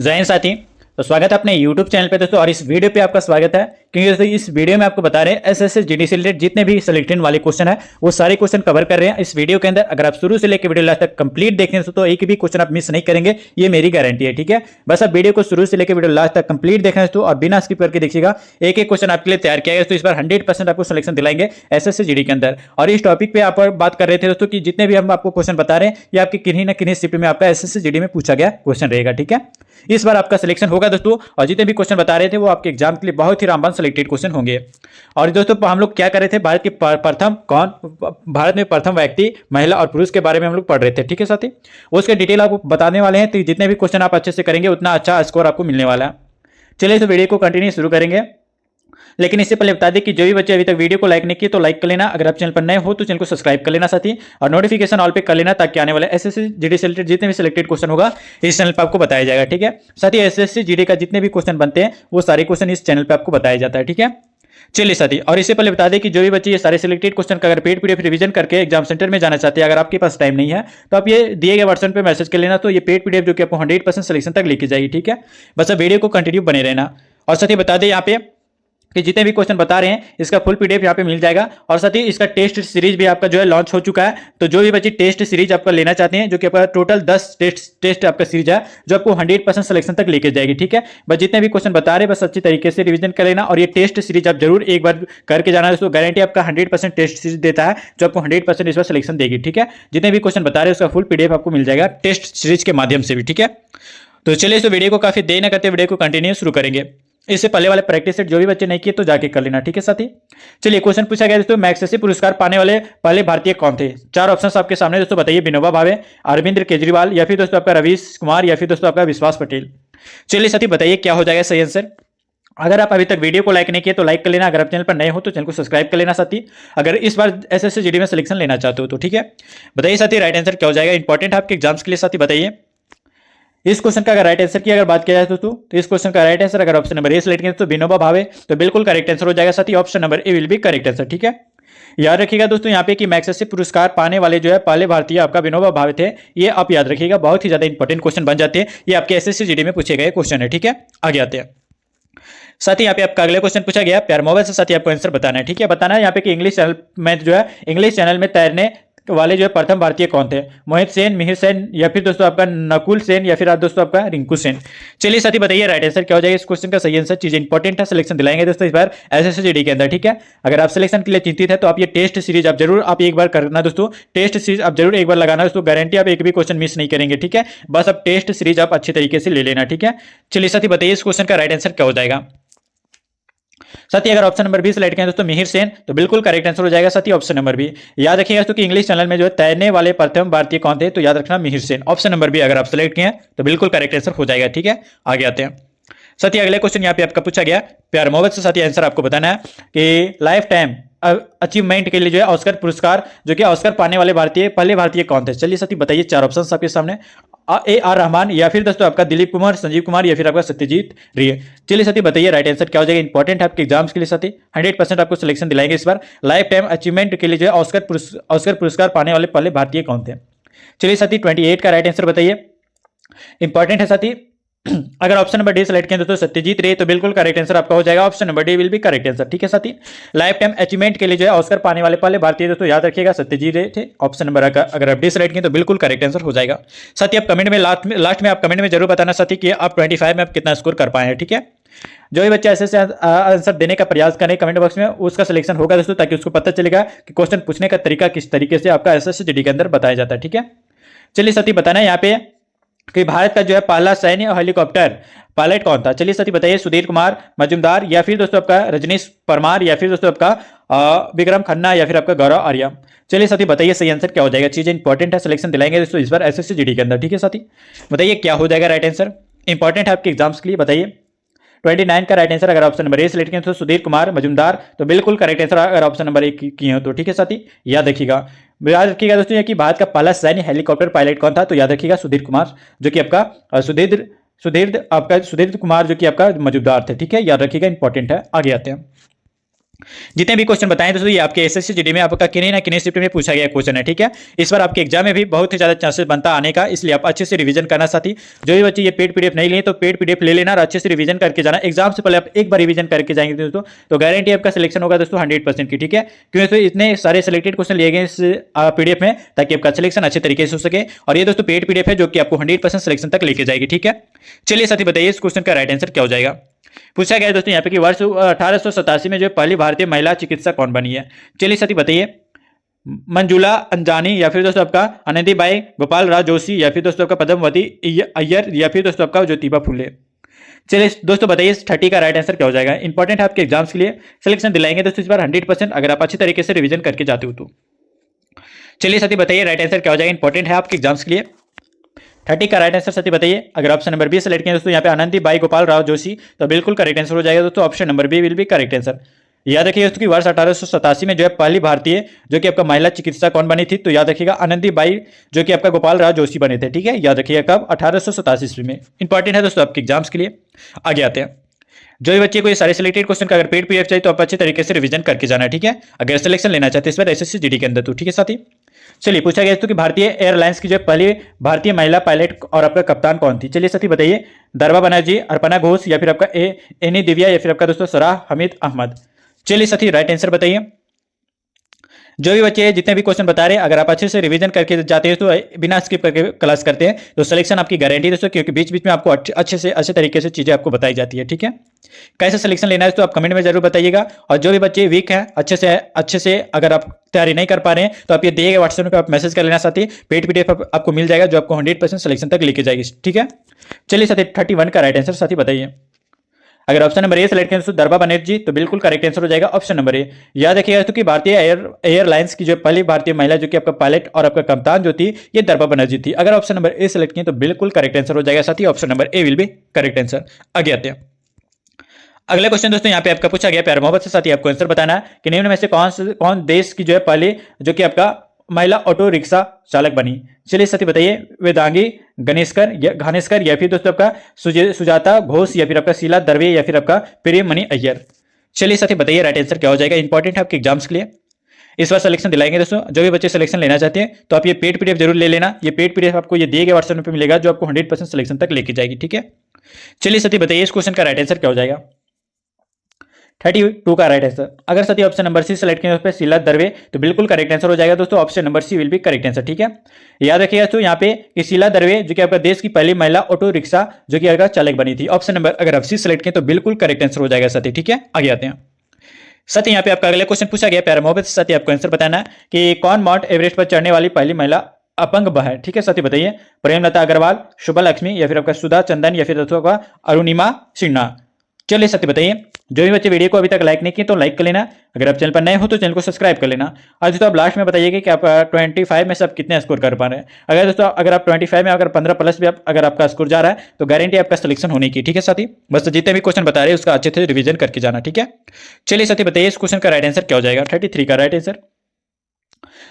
जय हिंद साथी। तो स्वागत है अपने YouTube चैनल पे दोस्तों। और इस वीडियो पे आपका स्वागत है क्योंकि दोस्तों इस वीडियो में आपको बता रहे हैं एसएससी जीडी से रिलेटेड जितने भी सिलेक्टेड वाले क्वेश्चन है वो सारे क्वेश्चन कवर कर रहे हैं इस वीडियो के अंदर। अगर आप शुरू से लेकर वीडियो लास्ट तक कंप्लीट देखें तो एक भी क्वेश्चन आप मिस नहीं करेंगे, ये मेरी गारंटी है। ठीक है, बस आप वीडियो को शुरू से लेकर वीडियो लास्ट तक कंप्लीट देखें दोस्तों और बिना स्किप करके देखिएगा। एक एक क्वेश्चन आपके लिए तैयार किया गया, तो इस बार 100% आपको सिलेक्शन दिलाएंगे एसएससी जीडी के अंदर। और इस टॉपिक पे आप बात कर रहे थे दोस्तों कि जितने भी हम आपको क्वेश्चन बता रहे हैं ये आपके किन्हीं ना किन्हीं शिफ्ट में आपका एसएससी जीडी में पूछा गया क्वेश्चन रहेगा। ठीक है, इस बार आपका सिलेक्शन होगा दोस्तों और जितने भी क्वेश्चन बता रहे थे वो आपके एग्जाम के लिए बहुत ही रामबान सिलेक्टेड क्वेश्चन होंगे। और दोस्तों हम लोग क्या कर रहे थे, भारत के भारत में प्रथम व्यक्ति, महिला और पुरुष के बारे में हम लोग पढ़ रहे थे। ठीक है साथी, उसके डिटेल आपको बताने वाले हैं। तो जितने भी क्वेश्चन आप अच्छे से करेंगे उतना अच्छा स्कोर आपको मिलने वाला है। चलिए तो वीडियो को कंटिन्यू शुरू करेंगे, लेकिन इससे पहले बता दें कि जो भी बच्चे अभी तक वीडियो को लाइक नहीं किए तो लाइक कर लेना। अगर आप चैनल पर नए हो तो चैनल को सब्सक्राइब कर लेना साथी, और नोटिफिकेशन ऑल पे कर लेना ताकि आने वाले एसएससी जीडी से रिलेटेड जितने भी सिलेक्टेड क्वेश्चन होगा इस चैनल पर आपको बताया जाएगा। ठीक है साथी, एसएससी जीडी का जितने भी क्वेश्चन बनते हैं वो सारे क्वेश्चन इस चैनल पर आपको बताया जाता है। ठीक है, चलिए साथी, और इससे पहले बता दें कि जो भी बच्चे ये सारे सिलेक्टेड क्वेश्चन का अगर पेड पीडीएफ रिवीजन करके एग्जाम सेंटर में जाना चाहते हैं, अगर आपके पास टाइम नहीं है तो आप ये दिए गए व्हाट्सएप पे मैसेज कर लेना। तो ये पेड पीडीएफ जो कि आपको 100% सिलेक्शन तक लेके जाएगी। ठीक है, बस अब वीडियो को कंटिन्यू बने रहना। और साथ ही बता दें यहाँ पे कि जितने भी क्वेश्चन बता रहे हैं इसका फुल पीडीएफ यहाँ पे मिल जाएगा। और साथ ही इसका टेस्ट सीरीज भी आपका जो है लॉन्च हो चुका है। तो जो भी बच्चे टेस्ट सीरीज आपका लेना चाहते हैं, जो कि आपका टोटल 10 टेस्ट आपका सीरीज है जो आपको 100% सिलेक्शन तक लेके जाएगी। ठीक है, बस जितने भी क्वेश्चन बता रहे हैं बस अच्छी तरीके से रिवीजन कर लेना। और ये टेस्ट सीरीज आप जरूर एक बार करके जाना है दोस्तों, गारंटी आपका 100% टेस्ट सीरीज देता है जो आपको 100% इस बार सिलेक्शन देगी। ठीक है, जितने भी क्वेश्चन बता रहे हैं उसका फुल पीडीएफ आपको मिल जाएगा टेस्ट सीरीज के माध्यम से भी। ठीक है, तो चलिए इस वीडियो को काफी देर न करते वीडियो को कंटिन्यू शुरू करेंगे। इससे पहले वाले प्रैक्टिस सेट जो भी बच्चे नहीं किए तो जाके कर लेना। ठीक है साथी, चलिए क्वेश्चन पूछा गया दोस्तों, मैग्सेसे पुरस्कार पाने वाले पहले भारतीय कौन थे? चार ऑप्शंस आपके सामने दोस्तों, बताइए। विनोबा भावे, अरविंद केजरीवाल, या फिर दोस्तों आपका रवीश कुमार, या फिर दोस्तों आपका विश्वास पटेल। चलिए साथी बताइए क्या हो जाएगा सही आंसर। अगर आप अभी तक वीडियो को लाइक नहीं किए तो लाइक कर लेना। अगर आप चैनल पर नए हो तो चैनल को सब्सक्राइब कर लेना साथी, अगर इस बार एसएससी जीडी में सिलेक्शन लेना चाहते हो तो। ठीक है, बताइए साथी राइट आंसर क्या हो जाएगा, इंपॉर्टेंट है आपके एग्जाम्स के लिए साथी। बताइए इस क्वेश्चन का अगर राइट आंसर की अगर बात किया जाए दोस्तों तो इस क्वेश्चन का राइट आंसर अगर ऑप्शन नंबर ए सिलेक्ट किया तो विनोबा भावे तो बिल्कुल करेक्ट आंसर हो जाएगा साथी। Option number A will be correct answer. ठीक है, याद रखिएगा दोस्तों यहाँ पे कि मैग्सेसे पुरस्कार पाने वाले जो है पहले भारतीय आपका विनोबा भावे थे। ये आप याद रखिएगा, बहुत ही ज्यादा इंपॉर्टेंट क्वेश्चन बन जाते हैं, ये आपके एसएससी जीडी में पूछे गए क्वेश्चन है। ठीक है, आगे आते हैं साथी। यहाँ पे आपका अगला क्वेश्चन पूछा गया प्यार मोबाइल से साथी, आपको आंसर बताना है। ठीक है, बताना है यहाँ पे कि इंग्लिश चैनल में जो है इंग्लिश चैनल में तैरने वाले जो है प्रथम भारतीय कौन थे? मोहित सेन, मिहिर सेन, या फिर दोस्तों आपका नकुल सेन, या फिर आप दोस्तों आपका रिंकू सेन। चलिए साथी बताइए राइट आंसर क्या हो जाएगा इस क्वेश्चन का सही आंसर। चीज इंपॉर्टेंट है, सिलेक्शन दिलाएंगे दोस्तों इस बार एसएससी जीडी के अंदर। ठीक है, अगर आप सिलेक्शन के लिए चिंतित है तो आप ये टेस्ट सीरीज आप जरूर आप एक बार करना दोस्तों, टेस्ट सीरीज आप जरूर एक बार लगाना दोस्तों, गारंटी आप एक भी क्वेश्चन मिस नहीं करेंगे। ठीक है, बस आप टेस्ट सीरीज आप अच्छे तरीके से ले लेना। ठीक है, चलिए साथी बताइए इस क्वेश्चन का राइट आंसर क्या हो जाएगा साथी। अगर ऑप्शन नंबर बी सिलेक्ट करें दोस्तों मिहिर सेन तो बिल्कुल करेक्ट आंसर हो जाएगा साथी, ऑप्शन नंबर बी। याद रखिएगा दोस्तों कि इंग्लिश चैनल में जो है तैरने वाले प्रथम भारतीय कौन थे, तो याद रखना Mihir Sen. Option number B अगर आप सिलेक्ट किए तो बिल्कुल करेक्ट आंसर हो जाएगा। ठीक है, आगे आते हैं साथी। अगले क्वेश्चन यहाँ पे आपका पूछा गया प्यार मोहब्बत से साथी, आंसर आपको बताना है कि लाइफ टाइम अचीवमेंट के लिए जो है ऑस्कर पुरस्कार जो कि ऑस्कर पाने वाले पहले भारतीय कौन थे? चलिए साथी बताइए, चार ऑप्शन आपके सामने, ए आर रहमान, या फिर दोस्तों आपका दिलीप कुमार, संजीव कुमार, या फिर आपका सत्यजीत रे। चलिए साथी बताइए राइट आंसर क्या हो जाएगा, इंपॉर्टेंट है आपके एग्जाम्स के लिए साथी, 100% आपको सिलेक्शन दिलाएंगे इस बार। लाइफ टाइम अचीवमेंट के लिए जो है ऑस्कर पुरस्कार पाने वाले पहले भारतीय कौन थे? चलिए साथी 28 का राइट आंसर बताइए, इंपॉर्टेंट है साथी। अगर ऑप्शन नंबर डी सेलेक्ट किया दोस्तों सत्यजीत रे तो बिल्कुल करेक्ट आंसर आपका हो जाएगा, option number D will be correct answer. ठीक है साथी, लाइफ टाइम अचीवमेंट के लिए जो है ऑस्कर पाने वाले पहले भारतीय दोस्तों याद रखिएगा सत्यजीत रे थे। ऑप्शन नंबर अगर आप डी सेलेक्ट किए तो बिल्कुल करेक्ट आंसर हो जाएगा साथी। आप कमेंट में लास्ट में आप कमेंट में जरूर बताना साथी कि आप 25 में आप कितना स्कोर कर पाए हैं। ठीक है, जो भी बच्चा ऐसे आंसर देने का प्रयास करें कमेंट बॉक्स में उसका सिलेक्शन होगा दोस्तों, ताकि उसको पता चलेगा कि क्वेश्चन पूछने का तरीका किस तरीके से आपका एसएससी जीडी के अंदर बताया जाता है। ठीक है, चलिए साथी बताना है यहाँ पे कि भारत का जो है पहला सैन्य हेलीकॉप्टर पायलट कौन था? चलिए साथी बताइए, सुधीर कुमार मजूमदार, या फिर दोस्तों आपका रजनीश परमार, या फिर दोस्तों आपका विक्रम खन्ना, या फिर आपका गौरव आर्या। चलिए साथी बताइए सही आंसर क्या हो जाएगा। चीजें इंपॉर्टेंट है, सिलेक्शन दिलाएंगे दोस्तों इस बार एसएससी जीडी के अंदर। ठीक है साथी बताइए क्या हो जाएगा राइट आंसर, इंपॉर्टेंट है आपके एग्जाम्स के लिए। बताइए 29 का राइट आंसर अगर ऑप्शन नंबर ए सिलेक्ट किए तो सुधीर कुमार मजूमदार तो बिल्कुल करेक्ट आंसर अगर ऑप्शन नंबर ए किए हो तो। ठीक है साथी, याद रखिएगा दोस्तों ये कि भारत का पहला सैन्य हेलीकॉप्टर पायलट कौन था, तो याद रखिएगा सुधीर कुमार जो कि आपका सुधीर कुमार जो कि आपका मजूमदार थे। ठीक है, याद रखिएगा, इंपॉर्टेंट है। आगे आते हैं जितने भी क्वेश्चन बताएं दोस्तों ये आपके एसएससी जीडी में आपका किन्हीं ना किन्हीं शिफ्ट में पूछा गया क्वेश्चन है, ठीक है। इस बार आपके एग्जाम में भी बहुत ही ज्यादा चांसेस बनता आने का, इसलिए आप अच्छे से रिवीजन करना। साथी जो भी बच्चे ये पेड पीडीएफ नहीं लिए तो पेड पीडीएफ ले लेना और अच्छे से रिवीजन करके जाना। एग्जाम से पहले आप एक बार रिवीजन करके जाएंगे दोस्तों तो गारंटी आपका सिलेक्शन होगा दोस्तों 100% की, ठीक है। क्योंकि दोस्तों इतने सारे सिलेक्टेड क्वेश्चन लिए गए इस पीडीएफ में ताकि आपका सिलेक्शन अच्छे तरीके से हो सके। और ये दोस्तों पेड पीडीएफ है जो कि आपको 100% सिलेक्शन तक लेके जाएगी, ठीक है। चलिए साथी बताइए इस क्वेश्चन का राइट आंसर क्या हो जाएगा। पूछा गया है दोस्तों यहाँ पे कि वर्ष 1887 में जो पहली भारतीय महिला चिकित्सक कौन बनी है। चलिए साथी बताइए, मंजुला अंजानी या फिर दोस्तों आपका आनंदीबाई गोपाल राव जोशी या फिर दोस्तों आपका पद्मावती अय्यर या फिर दोस्तों आपका ज्योतिबा फुले। चलिए दोस्तों बताइए 30 का राइट आंसर क्या हो जाएगा। इंपॉर्टेंट है आपके एग्जाम्स के लिए, सिलेक्शन दिलाएंगे दोस्तों इस बार 100% अगर आप अच्छी तरीके से रिवीजन करके जाते हो तो। चलिए साथी बताइए राइट आंसर क्या हो जाएगा। इंपॉर्टेंट है आपके एग्जाम्स के लिए। 30 का राइट आंसर साथी बताइए। अगर ऑप्शन नंबर बी सेलेक्ट किया दोस्तों यहाँ पे आनंदीबाई गोपाल राव जोशी तो बिल्कुल करेक्ट आंसर हो जाएगा दोस्तों। Option number B will be correct answer. याद रखिएगा दोस्तों कि वर्ष 1887 में जो है पहली भारतीय जो कि आपका महिला चिकित्सा कौन बनी थी, तो याद रखिएगा आनंदीबाई जो कि आपका गोपाल राव जोशी बने थे, ठीक है। याद रखिएगा कब, 1887 ईस्वी में। इंपॉर्टेंट है दोस्तों आपके एग्जाम्स के लिए। आगे आते हैं, जो भी बच्चे को ये सारे सिलेक्टेड क्वेश्चन का अगर पेड पीडीएफ चाहिए तो आप अच्छे तरीके से रिवीजन करके जाना, ठीक है। अगर सिलेक्शन लेना चाहते हैं इस बार एसएससी जीडी के अंदर तो, ठीक है साथी। चलिए पूछा गया तो कि भारतीय एयरलाइंस की जो पहली भारतीय महिला पायलट और आपका कप्तान कौन थी। चलिए साथी बताइए, दरबा बनर्जी, अर्पणा घोष या फिर आपका एनी दिव्या या फिर आपका दोस्तों सराह हमीद अहमद। चलिए साथी राइट आंसर बताइए। जो भी बच्चे जितने भी क्वेश्चन बता रहे हैं अगर आप अच्छे से रिवीजन करके जाते हैं तो बिना स्किप करके क्लास करते हैं तो सिलेक्शन आपकी गारंटी दोस्तों, क्योंकि बीच बीच में आपको अच्छे तरीके से चीजें आपको बताई जाती है, ठीक है। कैसे सिलेक्शन लेना है तो आप कमेंट में जरूर बताइएगा। और जो भी बच्चे वीक हैं अच्छे से अगर आप तैयारी नहीं कर पा रहे हैं तो आप ये दिए गए व्हाट्सएप पे आप मैसेज कर लेना साथी, पेड पीडीएफ आपको मिल जाएगा जो आपको 100% सिलेक्शन तक लेके जाएगी, ठीक है। चलिए साथी 31 का राइट आंसर साथी बताइए। अगर ऑप्शन नंबर ए सेलेक्ट करें तो दरबा बनर्जी तो बिल्कुल करेक्ट आंसर हो जाएगा ऑप्शन नंबर ए। याद रखिएगा तो कि भारतीय एयरलाइंस की जो पहली भारतीय महिला जो कि आपका पायलट और आपका कप्तान जो थी ये दरबा बनर्जी थी। अगर ऑप्शन नंबर ए सेलेक्ट किए तो बिल्कुल करेक्ट आंसर हो जाएगा साथी, option number A will be correct answer. आगे आते हैं, अगला क्वेश्चन दोस्तों यहाँ पे आपका पूछा गया प्यार मोहब्बत से साथी आपको आंसर बताना है कि निम्न में से कौन देश की जो है पहली जो कि आपका महिला ऑटो रिक्शा चालक बनी। चलिए साथी बताइए, वेदांगी घानेसकर या फिर दोस्तों आपका सुजाता घोष या फिर आपका शीला दरवे या फिर आपका प्रियमणि अय्यर। चलिए साथी बताइए राइट आंसर क्या हो जाएगा। इंपॉर्टेंट है आपके एग्जाम्स के लिए, इस बार सिलेक्शन दिलाएंगे दोस्तों। जो भी बच्चे सिलेक्शन लेना चाहते हैं तो आप ये पेड पीडीएफ जरूर ले लेना। ये पेड पीडीएफ आपको ये दिए गए व्हाट्सएप पे मिलेगा जो आपको 100% सिलेक्शन तक लेके जाएगी, ठीक है। चलिए साथी बताइए इस क्वेश्चन का राइट आंसर क्या हो जाएगा। 32 का राइट आंसर। अगर साथी ऑप्शन नंबर सी सेलेक्ट किया उस पर शीला दरवे तो बिल्कुल करेक्ट आंसर हो जाएगा दोस्तों, option number C will be correct answer, ठीक है। याद रखिएगा दोस्तों यहाँ पे कि शीला दरवे जो कि आपका देश की पहली महिला ऑटो रिक्शा जो कि आपका चालक बनी थी। ऑप्शन नंबर अगर आप सी सेलेक्ट किए तो बिल्कुल करेक्ट आंसर हो जाएगा साथी, ठीक है। आगे आते हैं साथी, यहाँ पे आपका अगला क्वेश्चन पूछा गया प्यार मोहब्बत से साथी आपको आंसर बताना है कि कौन माउंट एवरेस्ट पर चढ़ने वाली पहली महिला अपंग है, ठीक है साथी बताइए। प्रेमलता अग्रवाल, शुभा लक्ष्मी या फिर आपका सुधा चंदन या फिर आपका अरुणिमा सिन्हा। चलिए साथी बताइए, जो भी बच्चे वीडियो को अभी तक लाइक नहीं किए तो लाइक कर लेना। अगर आप चैनल पर नए हो तो चैनल को सब्सक्राइब कर लेना। और दोस्तों आप लास्ट में बताइएगा कि आप 25 में से आप कितने स्कोर कर पा रहे हैं। अगर दोस्तों अगर आप 25 में अगर 15 प्लस भी अगर आपका स्कोर जा रहा है तो गारंटी आपका सिलेक्शन होने की, ठीक है साथी। बस जितने भी क्वेश्चन बता रहे हैं उसका अच्छे से रिवीजन करके जाना, ठीक है। चलिए साथी बताइए इस क्वेश्चन का राइट आंसर क्या हो जाएगा। 33 का राइट आंसर।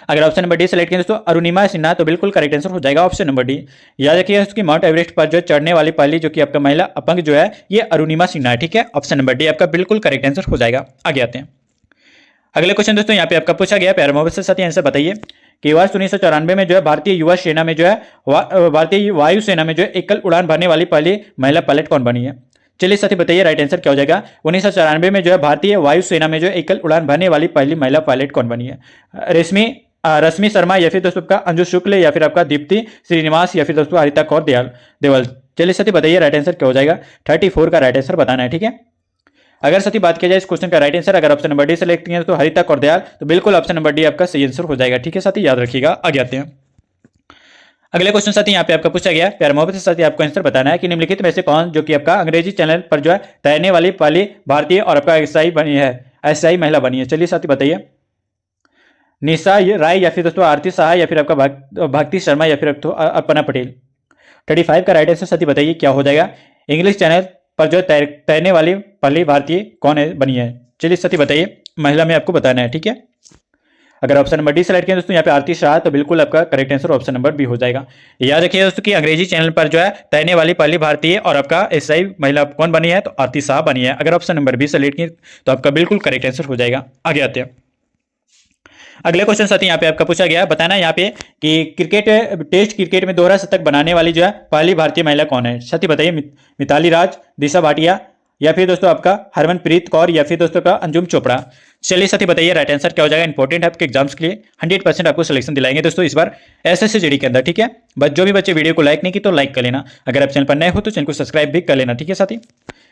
अगर ऑप्शन नंबर डी सेलेक्ट किया दोस्तों अरुणिमा सिन्हा तो बिल्कुल करेक्ट आंसर हो जाएगा, ऑप्शन नंबर डी। याद रखिएगा कि माउंट एवरेस्ट पर जो चढ़ने वाली पहली जो कि आपका महिला अपंग जो है ये अरुणिमा सिन्हा है, ठीक है। ऑप्शन नंबर डी आपका बिल्कुल करेक्ट आंसर हो जाएगा। आगे आते हैं, अगले क्वेश्चन दोस्तों यहाँ पे आपका पूछा गया प्यार मोहब्बत से साथी आंसर बताइए कि वर्ष 1994 में जो है भारतीय युवा सेना में जो है भारतीय वायुसेना में जो है एकल उड़ान भरने वाली पहली महिला पायलट कौन बनी है। चलिए साथी बताइए राइट आंसर क्या हो जाएगा। 1994 में जो है भारतीय वायुसेना में जो एकल उड़ान भरने वाली पहली महिला पायलट कौन बनी है। रश्मि शर्मा या फिर दोस्तों आपका अंजू शुक्ल या फिर आपका दीप्ति श्रीनिवास या फिर दोस्तों हरिता कौर देवल। चलिए साथी बताइए राइट आंसर क्या हो जाएगा। 34 का राइट आंसर बताना है, ठीक है। अगर साथी बात किया जाए इस क्वेश्चन का राइट आंसर, अगर ऑप्शन नंबर डी सेलेक्ट किया तो हरिता कौर दयाल तो बिल्कुल ऑप्शन नंबर डी आपका सही आंसर हो जाएगा, ठीक है साथी। याद रखिएगा। आगे आते हैं, अगले क्वेश्चन साथी यहाँ पे आपका पूछा गया प्यार मोहब्बत से साथी आपको आंसर बताना है कि निम्नलिखित में से कौन जो कि आपका अंग्रेजी चैनल पर जो है तैरने वाली पहली भारतीय और आपका एसआई महिला बनी है। चलिए साथी बताइए, निशा राय या फिर दोस्तों आरती शाह या फिर आपका भक्ति शर्मा या फिर अर्पणा पटेल। 35 का राइट आंसर साथी बताइए क्या हो जाएगा। इंग्लिश चैनल पर जो तैरने वाली पहली भारतीय कौन है बनी है। चलिए साथी बताइए, महिला में आपको बताना है, ठीक है। अगर ऑप्शन नंबर डी सेलेक्ट किया दोस्तों यहाँ पे आरती शाह, तो बिल्कुल आपका correct answer option number B हो जाएगा। याद रखिए दोस्तों कि अंग्रेजी चैनल पर जो है तैरने वाली पहली भारतीय और आपका एसआई महिला कौन बनी है, तो आरती शाह बनी है। अगर ऑप्शन नंबर बी सेलेक्ट किए तो आपका बिल्कुल करेक्ट आंसर हो जाएगा। आगे आते हैं अगले क्वेश्चन साथी यहाँ पे आपका पूछा गया, बताना यहाँ पे कि टेस्ट क्रिकेट में दोहरा शतक बनाने वाली जो है पहली भारतीय महिला कौन है। साथी बताइए मिताली राज, दिशा भाटिया, या फिर दोस्तों आपका हरमनप्रीत कौर, या फिर दोस्तों का अंजुम चोपड़ा। चलिए साथी बताइए राइट आंसर क्या हो जाएगा। इंपॉर्टेंट है आपके एग्जाम्स के लिए, 100% आपको सिलेक्शन दिलाएंगे दोस्तों इस बार एसएससी जीडी के अंदर, ठीक है। बस जो भी बच्चे वीडियो को लाइक नहीं की तो लाइक कर लेना, अगर आप चैनल पर नए हो तो चैनल को सब्सक्राइब भी कर लेना, ठीक है साथी।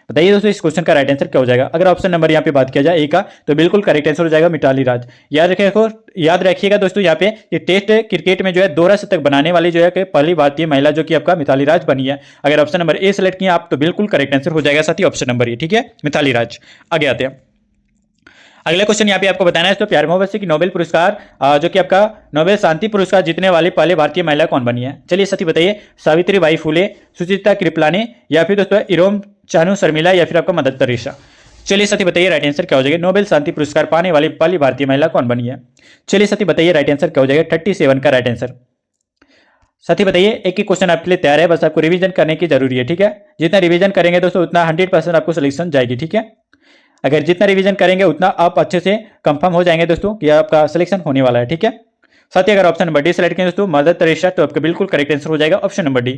बताइए दोस्तों इस क्वेश्चन का राइट आंसर क्या हो जाएगा। अगर ऑप्शन नंबर यहाँ पे बात किया जाए ए का, तो बिल्कुल करेक्ट आंसर हो जाएगा मिताली राज। याद रखिएगा दोस्तों यहाँ पे ये टेस्ट क्रिकेट में जो है दोहरा शतक बनाने वाली जो है कि पहली भारतीय महिला जो कि आपका मिताली राज बनी है। अगर ऑप्शन नंबर ए सेलेक्ट किया आप तो बिल्कुल करेक्ट आंसर हो जाएगा साथी ऑप्शन नंबर ए, ठीक है, मिताली राज। आगे आते हैं अगला क्वेश्चन यहाँ पे आपको बताना है तो प्यार मोहब्बत से कि नोबेल पुरस्कार जो कि आपका नोबेल शांति पुरस्कार जीतने वाली पहले भारतीय महिला कौन बनी है। चलिए साथी बताइए सावित्रीबाई फुले, सुचित्रा कृपलानी, या फिर दोस्तों इरोम चानू शर्मिला, या फिर आपका मदर तेरेसा। चलिए साथी बताइए राइट आंसर क्या हो जाएगा। नोबेल शांति पुरस्कार पाने वाली पहली भारतीय महिला कौन बनी है। चलिए साथी बताइए राइट आंसर क्या हो जाएगा। 37 का राइट आंसर। साथी बताइए एक ही क्वेश्चन आपके लिए तैयार है, बस आपको रिवीजन करने की जरूरी है, ठीक है। जितना रिवीजन करेंगे दोस्तों उतना 100% आपको सिलेक्शन जाएगी, ठीक है। अगर जितना रिवीजन करेंगे उतना आप अच्छे से कंफर्म हो जाएंगे दोस्तों कि आपका सिलेक्शन होने वाला है, ठीक है। साथ ही अगर ऑप्शन नंबर डी सेलेक्ट करें दोस्तों मदर तेरेसा, तो आपका बिल्कुल करेक्ट आंसर हो जाएगा ऑप्शन नंबर डी।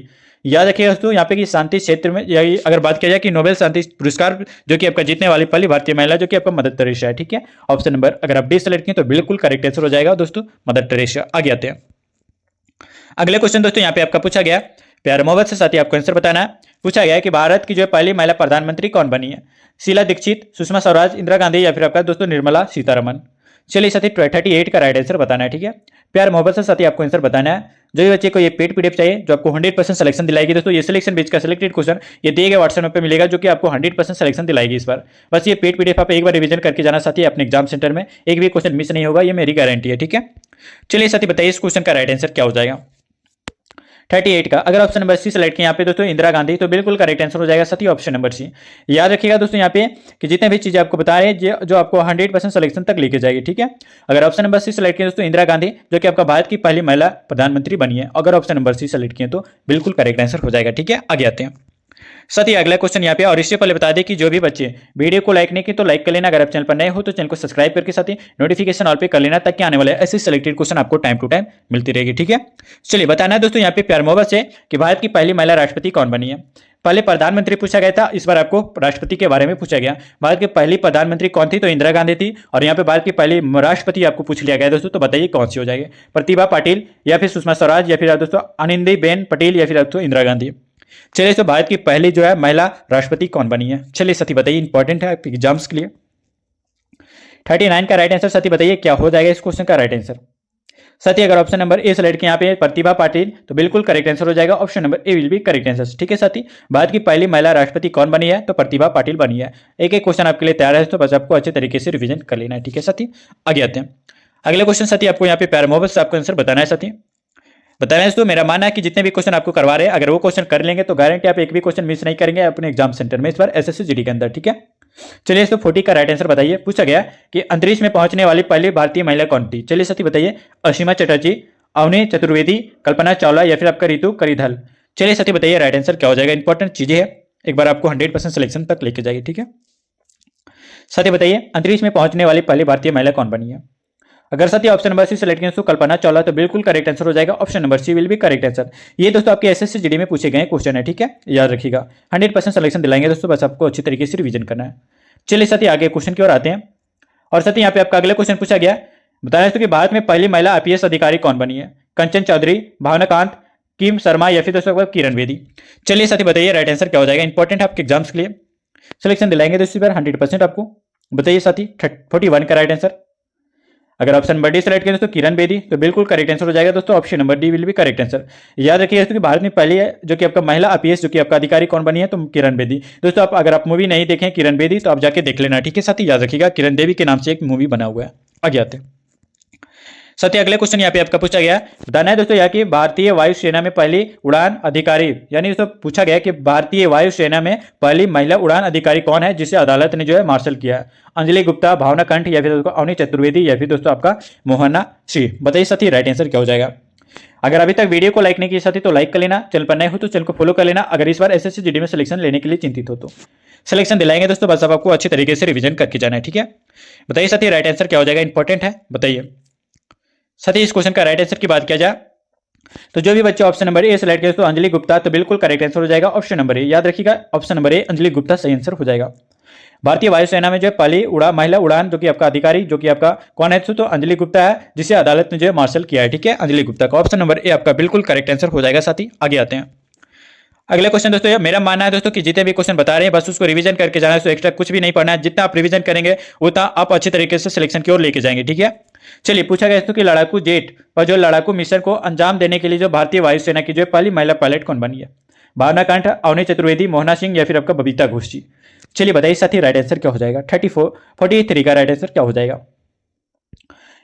याद रखिएगा दोस्तों यहाँ पे कि शांति क्षेत्र में अगर बात किया जाए कि नोबेल शांति पुरस्कार जो कि आपका जीतने वाली पहली भारतीय महिला जो कि आपका मदर तेरेसा है, ठीक है। ऑप्शन नंबर अगर आप डी सेलेक्ट किए तो बिल्कुल करेक्ट आंसर हो जाएगा दोस्तों मदर तेरेसा। आगे आते हैं अगले क्वेश्चन दोस्तों यहाँ पे आपका पूछा गया, प्यार मोहब्बत से साथी आपको आंसर बताना है। पूछा गया है कि भारत की जो है पहली महिला प्रधानमंत्री कौन बनी है। शीला दीक्षित, सुषमा स्वराज, इंदिरा गांधी, या फिर आपका दोस्तों निर्मला सीतारमन। चलिए साथी 38 का राइट आंसर बताना है, ठीक है। प्यार मोहब्बत से साथी आपको आंसर बताना है। जो भी बच्चे को ये पेड पीडीएफ चाहिए जो आपको 100% सिलेक्शन दिलाएगी दोस्तों, ये सिलेक्शन बेच का सिलेक्टेड क्वेश्चन ये दिए गए व्हाट्सएप पे मिलेगा जो कि आपको 100% सिलेक्शन दिलाएगी इस बार। बस ये पेड पीडीएफ आप एक बार रिवीजन करके जाना साथी अपने एग्जाम सेंटर में, एक भी क्वेश्चन मिस नहीं होगा, ये मेरी गारंटी है, ठीक है। चलिए साथी बताइए इस क्वेश्चन का राइट आंसर क्या हो जाएगा। 38 का अगर ऑप्शन नंबर सी सेलेक्ट किया यहाँ पे दोस्तों इंदिरा गांधी, तो बिल्कुल करेक्ट आंसर हो जाएगा साथी ऑप्शन नंबर सी। याद रखिएगा दोस्तों यहाँ पे कि जितने भी चीजें आपको बता रहे हैं जो आपको 100% सिलेक्शन तक लेके जाएगी, ठीक है। अगर ऑप्शन नंबर सी सेलेक्ट किया दोस्तों इंदिरा गांधी जो कि आपका भारत की पहली महिला प्रधानमंत्री बनी है, अगर ऑप्शन नंबर सी सेलेक्ट किए तो बिल्कुल करेक्ट आंसर हो जाएगा, ठीक है। आगे आते हैं साथ ही अगला क्वेश्चन यहाँ पे, और इससे पहले बता दें कि जो भी बच्चे वीडियो को लाइक नहीं की तो लाइक कर लेना, अगर आप चैनल पर नए हो तो चैनल को सब्सक्राइब करके साथ ही नोटिफिकेशन ऑल पे कर लेना ताकि आने वाले ऐसे सिलेक्टेड क्वेश्चन आपको टाइम टू टाइम मिलती रहेगी, ठीक है। चलिए बताना है दोस्तों यहाँ पे प्यार मोहब्बत से कि भारत की पहली महिला राष्ट्रपति कौन बनी है। पहले प्रधानमंत्री पूछा गया था, इस बार आपको राष्ट्रपति के बारे में पूछा गया। भारत की पहली प्रधानमंत्री कौन थी, तो इंदिरा गांधी थी, और यहाँ पे भारत की पहली राष्ट्रपति आपको पूछ लिया गया दोस्तों, तो बताइए कौन सी हो जाएगी। प्रतिभा पाटिल, या फिर सुषमा स्वराज, या फिर दोस्तों आनंदीबेन पटेल, या फिर दोस्तों इंदिरा गांधी। चलिए तो भारत की पहली जो है महिला राष्ट्रपति कौन बनी है। चलिए साथी बताइए, इंपॉर्टेंट है एग्जाम्स के लिए। 39 का राइट आंसर साथी बताइए क्या हो जाएगा इस क्वेश्चन का राइट आंसर। साथी अगर ऑप्शन नंबर ए सेलेक्ट किया यहाँ पे प्रतिभा पाटिल, तो बिल्कुल करेक्ट आंसर हो जाएगा option number A will be correct answer, ठीक है साथी। भारत की पहली महिला राष्ट्रपति कौन बनी है, तो प्रतिभा पाटिल बनी है। एक एक क्वेश्चन आपके लिए तैयार है, तो बस आपको अच्छे तरीके से रिवीजन कर लेना है, ठीक है साथी। आगे आते हैं अगले क्वेश्चन साथी, आपको यहाँ पे प्यार मोहब्बत से आपको आंसर बताना है साथी। बताना है तो मेरा मानना है कि जितने भी क्वेश्चन आपको करवा रहे हैं अगर वो क्वेश्चन कर लेंगे तो गारंटी आप एक भी क्वेश्चन मिस नहीं करेंगे अपने एग्जाम सेंटर में इस बार एसएससी जीडी के अंदर, ठीक है। चलिए तो 40 का राइट आंसर बताइए। पूछा गया कि अंतरिक्ष में पहुंचने वाली पहली भारतीय महिला कौन थी। चलिए साथी बताइए असीमा चटर्जी, अवनी चतुर्वेदी, कल्पना चावला, या फिर आपका रितु करिधल। चलिए साथी बताइए राइट आंसर क्या हो जाएगा। इंपॉर्टेंट चीजें है, एक बार आपको 100% सिलेक्शन तक लेके जाएगी, ठीक है। साथी बताइए अंतरिक्ष में पहुंचने वाली पहली भारतीय महिला कौन बनी है। अगर साथी ऑप्शन नंबर सी सेलेक्ट करें तो कल्पना चावला, तो बिल्कुल करेक्ट आंसर हो जाएगा ऑप्शन नंबर सी विल भी करेक्ट आंसर। ये दोस्तों आपके एसएससी जीडी में पूछे गए क्वेश्चन है, ठीक है, याद रखिएगा। 100% सिलेक्शन दिलाएंगे दोस्तों, बस आपको अच्छी तरीके से रिवीजन करना है। चलिए साथी आगे क्वेश्चन की ओर आते हैं, और साथी यहाँ पे आपका अगले क्वेश्चन पूछा गया, बताया दोस्तों कि भारत में पहली महिला आईपीएस अधिकारी कौन बनी है। कंचन चौधरी, भावनाकांत, किम शर्मा, या फिर दोस्तों किरण बेदी। चलिए साथी बताइए राइट आंसर क्या हो जाएगा। इंपॉर्टेंट है आपके एग्जाम्स के लिए, सिलेक्शन दिलाएंगे दोस्तों 100% आपको। बताइए साथी 41 का राइट आंसर। अगर ऑप्शन नंबर डी सेलेक्ट करें दोस्तों किरण बेदी, तो बिल्कुल करेक्ट आंसर हो जाएगा दोस्तों ऑप्शन नंबर डी विल भी करेक्ट आंसर। याद रखिए दोस्तों कि भारत में पहली है जो कि आपका महिला आईपीएस जो कि आपका अधिकारी कौन बनी है, तो किरण बेदी। दोस्तों आप अगर आप मूवी नहीं देखें किरण बेदी तो आप जाके देख लेना, ठीक है साथी। याद रखिएगा किरण देवी के नाम से एक मूवी बना हुआ है। आगे आते हैं साथ ही अगले क्वेश्चन यहाँ पे आपका पूछा गया, बताना है दोस्तों यहाँ की भारतीय वायुसेना में पहली उड़ान अधिकारी, यानी दोस्तों पूछा गया कि भारतीय वायुसेना में पहली महिला उड़ान अधिकारी कौन है जिसे अदालत ने जो है मार्शल किया है। अंजलि गुप्ता, भावना कंठ, या फिर दोस्तों अवनी चतुर्वेदी, या फिर दोस्तों आपका मोहना सिंह। बताइए साथी राइट आंसर क्या हो जाएगा। अगर अभी तक वीडियो को लाइक नहीं किया साथी तो लाइक कर लेना, चैनल पर नए हो तो चैनल को फॉलो कर लेना। अगर इस बार एसएससी जीडी में सिलेक्शन लेने के लिए चिंतित हो तो सिलेक्शन दिलाएंगे दोस्तों, बस अब आपको अच्छी तरीके से रिवीजन करके जाना है, ठीक है। बताइए साथी राइट आंसर क्या हो जाएगा, इंपॉर्टेंट है, बताइए साथी। इस क्वेश्चन का राइट आंसर की बात किया जाए तो जो भी बच्चे ऑप्शन नंबर ए सेलेक्ट किया तो अंजलि गुप्ता, तो बिल्कुल करेक्ट आंसर हो जाएगा ऑप्शन नंबर ए। याद रखिएगा ऑप्शन नंबर ए अंजलि गुप्ता सही आंसर हो जाएगा। भारतीय वायुसेना में जो पहली महिला उड़ान जो कि आपका अधिकारी जो कि आपका कौन है तो अंजलि गुप्ता है, जिसे अदालत ने जो है मार्शल किया है, ठीक है। अंजलि गुप्ता का ऑप्शन नंबर ए आपका बिल्कुल करेक्ट आंसर हो जाएगा। साथी आगे आते हैं अगले क्वेश्चन दोस्तों। मेरा मानना है दोस्तों कि जितने भी क्वेश्चन बता रहे हैं बस उसको रिवीजन करके जाना है, तो एक्स्ट्रा कुछ भी नहीं पढ़ना है। जितना आप रिवीजन करेंगे उतना आप अच्छे तरीके से सिलेक्शन की ओर लेके जाएंगे, ठीक है। चलिए पूछा गया दोस्तों कि लड़ाकू जेट पर जो लड़ाकू मिशन को अंजाम देने के लिए जो भारतीय वायुसेना की जो पहली महिला पायलट कौन बनी है। भावना कंठ, अवनी चतुर्वेदी, मोहना सिंह, या फिर आपका बबीता घोष जी। चलिए बताइए साथी राइट आंसर क्या हो जाएगा। 43 का राइट आंसर क्या हो जाएगा,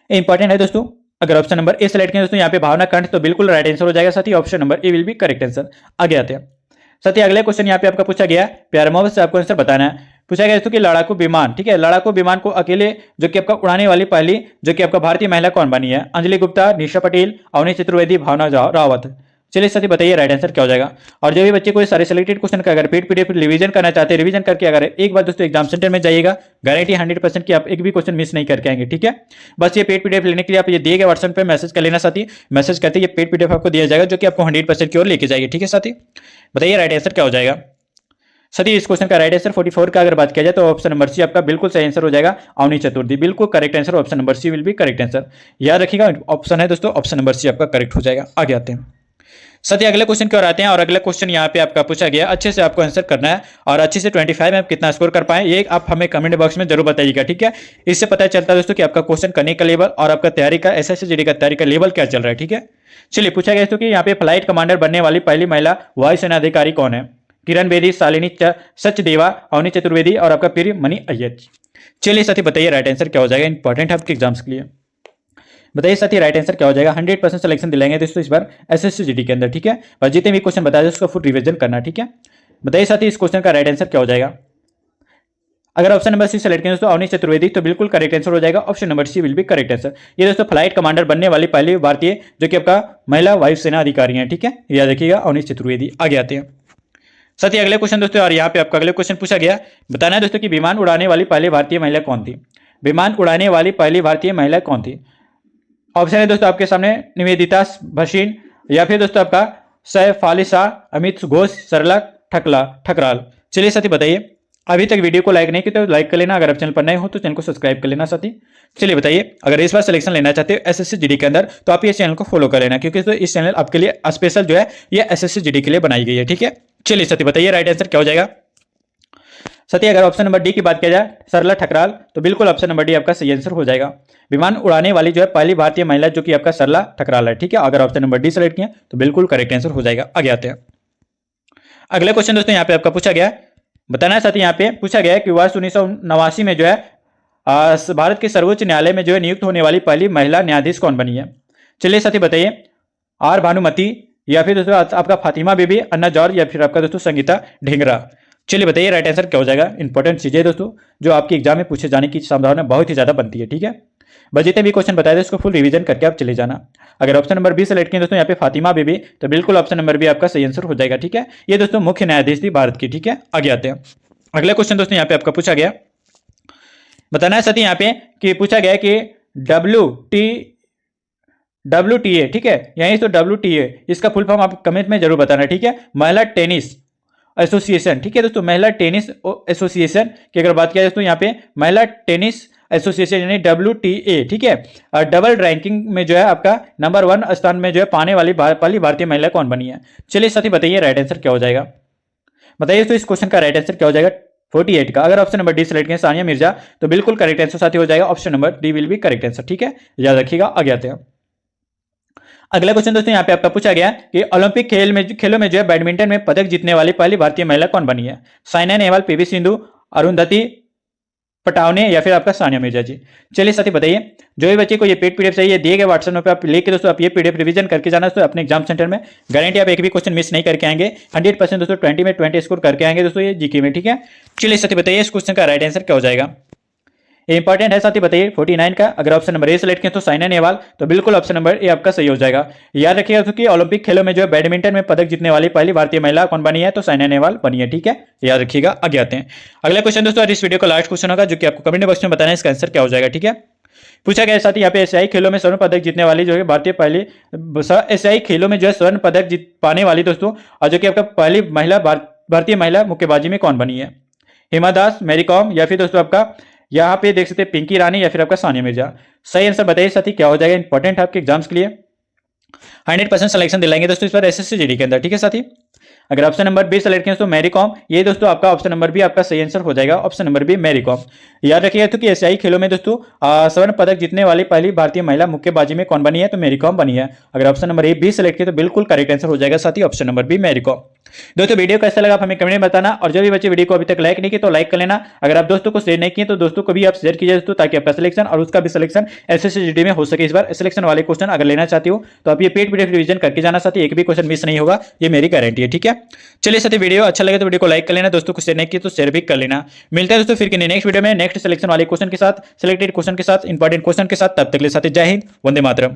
इंपॉर्टेंट है दोस्तों। अगर ऑप्शन नंबर ए सेलेक्ट करें दोस्तों यहाँ पे भावना कंठ तो बिल्कुल राइट आंसर हो जाएगा साथी, option number A will be correct answer. आगे आते हैं साथी अगले क्वेश्चन यहाँ पे आपका पूछा गया, प्यारे मोहब्बत से आपको आंसर बताना है। पूछा गया दोस्तों कि लड़ाकू विमान, ठीक है, लड़ाकू विमान को अकेले जो कि आपका उड़ाने वाली पहली जो कि आपका भारतीय महिला कौन बनी है। अंजलि गुप्ता, निशा पटेल, अवनी चतुर्वेदी, भावना रावत। चलिए साथी बताइए राइट आंसर क्या हो जाएगा। और जो भी बच्चे कोई सारे सिलेक्टेड क्वेश्चन का अगर पेड पीडीएफ रिवीजन करना चाहते हैं, रिवीजन करके अगर एक बार दोस्तों एग्जाम सेंटर में जाइएगा, गारंटी 100% की आप एक भी क्वेश्चन मिस नहीं करके आएंगे, ठीक है। बस ये पेड पीडीएफ लेने के लिए आप ये दिए गए व्हाट्सएप पे मैसेज कर लेना साथी, मैसेज करते ये पेड पीडीएफ आपको दिया जाएगा जो कि आपको 100% की ओर लेके जाएगी, ठीक है साथी। बताइए राइट आंसर क्या हो जाएगा। साथी इस क्वेश्चन का राइट आंसर 44 का अगर बात किया जाए तो ऑप्शन नंबर सी आपका बिल्कुल सही आंसर हो जाएगा, अवनी चतुर्वेदी, बिल्कुल correct answer, option number C will be correct answer. याद रखिएगा ऑप्शन है दोस्तों, ऑप्शन नंबर सी आपका करेक्ट हो जाएगा। आगे आते हैं साथी अगले क्वेश्चन की ओर आते हैं। और अगला क्वेश्चन यहाँ पे आपका पूछा गया, अच्छे से आपको आंसर करना है और अच्छे से 25 में आप कितना स्कोर कर पाए ये आप हमें कमेंट बॉक्स में जरूर बताइएगा, ठीक है। इससे पता चलता है दोस्तों कि आपका क्वेश्चन करने का लेवल और आपका तैयारी का एसएससी जीडी का तैयारी का लेवल क्या चल रहा है, ठीक है। चलिए पूछा गया दोस्तों कि यहाँ पे फ्लाइट कमांडर बनने वाली पहली महिला वायुसेना अधिकारी कौन है। किरण बेदी, शालिनी सचदेवा, अवनी चतुर्वेदी, और आपका प्रिय मणि अय्यर। चलिए साथी बताइए राइट आंसर क्या हो जाएगा, इंपॉर्टेंट है आपके एग्जाम्स के लिए। बताइए साथी राइट आंसर क्या हो जाएगा। 100% सिलेक्शन दिलाएंगे दोस्तों इस बार एसएससी जीडी के अंदर, ठीक है। और जितने भी क्वेश्चन बताए उसका फुल रिवीजन करना, ठीक है। बताइए साथी इस क्वेश्चन का राइट आंसर क्या हो जाएगा। अगर ऑप्शन नंबर सी सेलेक्ट करें दोस्तों अवनी चतुर्वेदी तो बिल्कुल करेक्ट आंसर हो जाएगा, option number C will be correct answer. ये दोस्तों फ्लाइट कमांडर बनने वाली पहली भारतीय जो कि आपका महिला वायुसेना अधिकारी हैं, ठीक है। याद रखिएगा अवनी चतुर्वेदी। आगे आते हैं साथी अगले क्वेश्चन दोस्तों। और यहाँ पे आपका अगले क्वेश्चन पूछा गया, बताना है दोस्तों कि विमान उड़ाने वाली पहली भारतीय महिला कौन थी। विमान उड़ाने वाली पहली भारतीय महिला कौन थी। ऑप्शन है दोस्तों आपके सामने, निवेदिता भसीन, या फिर दोस्तों आपका सैफालिसा, अमित घोष, सरला ठकराल। चलिए साथी बताइए। अभी तक वीडियो को लाइक नहीं किया तो लाइक कर लेना, अगर आप चैनल पर नए हो तो चैनल को सब्सक्राइब कर लेना साथी। चलिए बताइए अगर इस बार सिलेक्शन लेना चाहते हो एसएससी जीडी के अंदर तो आप ये चैनल को फॉलो कर लेना, क्योंकि तो इस चैनल आपके लिए स्पेशल जो है ये एसएससी जीडी के लिए बनाई गई है, ठीक है। चलिए साथी बताइए राइट आंसर क्या हो जाएगा। साथी अगर ऑप्शन नंबर डी की बात किया जाए सरला ठकराल तो बिल्कुल ऑप्शन नंबर डी आपका सही आंसर हो जाएगा। विमान उड़ाने वाली जो है पहली भारतीय महिला जो कि आपका सरला ठकराल है, ठीक है। अगर ऑप्शन नंबर डी सेलेक्ट किया तो बिल्कुल करेक्ट आंसर हो जाएगा। आगे आते हैं अगले क्वेश्चन दोस्तों। यहाँ पे आपका पूछा गया, बताना है साथी यहाँ पे पूछा गया कि वर्ष 1989 में जो है भारत के सर्वोच्च न्यायालय में जो है नियुक्त होने वाली पहली महिला न्यायाधीश कौन बनी है। चलिए साथी बताइए, आर भानुमति, या फिर दोस्तों आपका फातिमा बीबी, अन्ना जॉर्ज, या फिर आपका दोस्तों संगीता ढींगरा। चलिए बताइए राइट आंसर क्या हो जाएगा। इंपॉर्टेंट चीजें दोस्तों जो आपके एग्जाम में पूछे जाने की संभावना बहुत ही ज्यादा बनती है, ठीक है। बस जितने भी क्वेश्चन बताए थे उसको फुल रिवीजन करके आप चले जाना। अगर ऑप्शन नंबर बी सेलेक्ट किए दोस्तों यहाँ पे फातिमा बीबी तो बिल्कुल ऑप्शन नंबर बी आपका सही आंसर हो जाएगा, ठीक है। ये दोस्तों मुख्य न्यायाधीश थी भारत की, ठीक है। आगे आते हैं अगले क्वेश्चन दोस्तों। यहाँ पे आपका पूछा गया, बताना है साथी यहाँ पे कि पूछा गया कि WTA, ठीक है, यहीं तो WTA इसका फुल फॉर्म आप कमेंट में जरूर बताना, ठीक है। महिला टेनिस एसोसिएशन, ठीक है दोस्तों, महिला टेनिस एसोसिएशन की अगर बात किया जाए तो यहाँ पे महिला टेनिस एसोसिएशन यानी WTA, ठीक है। और डबल रैंकिंग में जो है आपका नंबर 1 स्थान में जो है पाने वाली पहली भारतीय महिला कौन बनी है। चलिए साथी बताइए राइट आंसर क्या हो जाएगा। बताइए तो इस क्वेश्चन का राइट आंसर क्या हो जाएगा 48 का। अगर ऑप्शन नंबर डी सेलेक्ट करें सानिया मिर्जा तो बिल्कुल करेक्ट आंसर साथी हो जाएगा, option number D will be correct answer, ठीक है। याद रखिएगा। आगे आते हैं अगला क्वेश्चन दोस्तों। यहाँ पे आपका पूछा गया कि ओलंपिक खेलों में जो है बैडमिंटन में पदक जीतने वाली पहली भारतीय महिला कौन बनी है। साइना नेहवाल, पीवी सिंधु, अरुंधति पटावने या फिर आपका सानिया मिर्जा जी। चलिए साथी बताइए, जो भी बच्चे को ये पेड पीडीएफ चाहिए दिए गए व्हाट्सएप नंबर पे आप लेके दोस्तों आप ये पीडीएफ रिवीजन करके जाना दोस्तों अपने एग्जाम सेंटर में। गारंटी आप एक भी क्वेश्चन मिस नहीं करके आएंगे। 100% दोस्तों 20 में 20 स्कोर करके आएंगे दोस्तों ये जीके में, ठीक है। चलिए साथी बताइए इस क्वेश्चन का राइट आंसर क्या हो जाएगा। ये इंपॉर्टेंट है साथी बताइए 49 का। अगर ऑप्शन नंबर ए सेलेक्ट किया तो साइना नेहवाल, तो बिल्कुल ऑप्शन नंबर ए आपका सही हो जाएगा। याद रखिएगा दोस्तों कि ओलंपिक खेलों में जो है बैडमिंटन में पदक जीतने वाली पहली भारतीय महिला कौन बनी है, तो साइना नेहवाल बनी है, ठीक है। याद रखिएगा। आगे आते हैं अगला क्वेश्चन दोस्तों, और इस वीडियो का लास्ट क्वेश्चन होगा जो कि आपको कमेंट बॉक्स में बताना है इसका आंसर क्या हो जाएगा, ठीक है। पूछा गया साथी यहाँ पे एशियाई खेलों में स्वर्ण पदक जीतने वाली जो है भारतीय पहली एशियाई खेलों में जो है स्वर्ण पदक जीत पाने वाली दोस्तों, और जो कि आपका पहली महिला भारतीय महिला मुक्केबाजी में कौन बनी है। हिमा दास, मैरी कॉम, या फिर दोस्तों आपका यहाँ पे देख सकते हैं पिंकी रानी, या फिर आपका सानिया मिर्जा। सही आंसर बताइए साथी क्या हो जाएगा। इंपॉर्टेंट है आपके एग्जाम्स के लिए, 100% सिलेक्शन दिलाएंगे दोस्तों इस बार एसएससी जीडी के अंदर, ठीक है साथी। अगर ऑप्शन नंबर बी सेलेक्ट किया तो मैरी कॉम, ये दोस्तों आपका ऑप्शन नंबर बी आपका सही आंसर हो जाएगा। Option number B Mary com. याद रखिएगा तो कि एशियाई खेलों में दोस्तों स्वर्ण पदक जीतने वाली पहली भारतीय महिला मुक्केबाजी में कौन बनी है, तो मैरी कॉम बनी है। अगर option number A B select किया तो बिल्कुल करेक्ट आंसर हो जाएगा साथी, option number B Mary Kom. दोस्तों वीडियो कैसा लगा आप हमें कमेंट में बताना, और जो भी बच्चे वीडियो को अभी तक लाइक नहीं किए तो लाइक कर लेना। अगर आप दोस्तों को शेयर नहीं किए तो दोस्तों को भी आप शेयर कीजिए दोस्तों, ताकि आपका सिलेक्शन और उसका भी सिलेक्शन एसएससी जीडी में हो सके। इस बार सिलेक्शन वाले क्वेश्चन अगर लेना चाहती हो तो आप ये पेड पीडीएफ रिवीजन करके जाना साथी, एक भी क्वेश्चन मिस नहीं होगा, ये मेरी गारंटी है, ठीक है। चलिए साथी वीडियो अच्छा लगे तो वीडियो को लाइक कर लेना, दोस्तों को शेयर नहीं किए तो शेयर भी कर लेना। मिलता है दोस्तों फिर नेक्स्ट वीडियो में नेक्स्ट सिलेक्शन वाले क्वेश्चन के साथ, सिलेक्टेड क्वेश्चन के साथ, इंपॉर्टेंट क्वेश्चन के साथ। तब तक के लिए साथी जय हिंद, वंदे मातरम।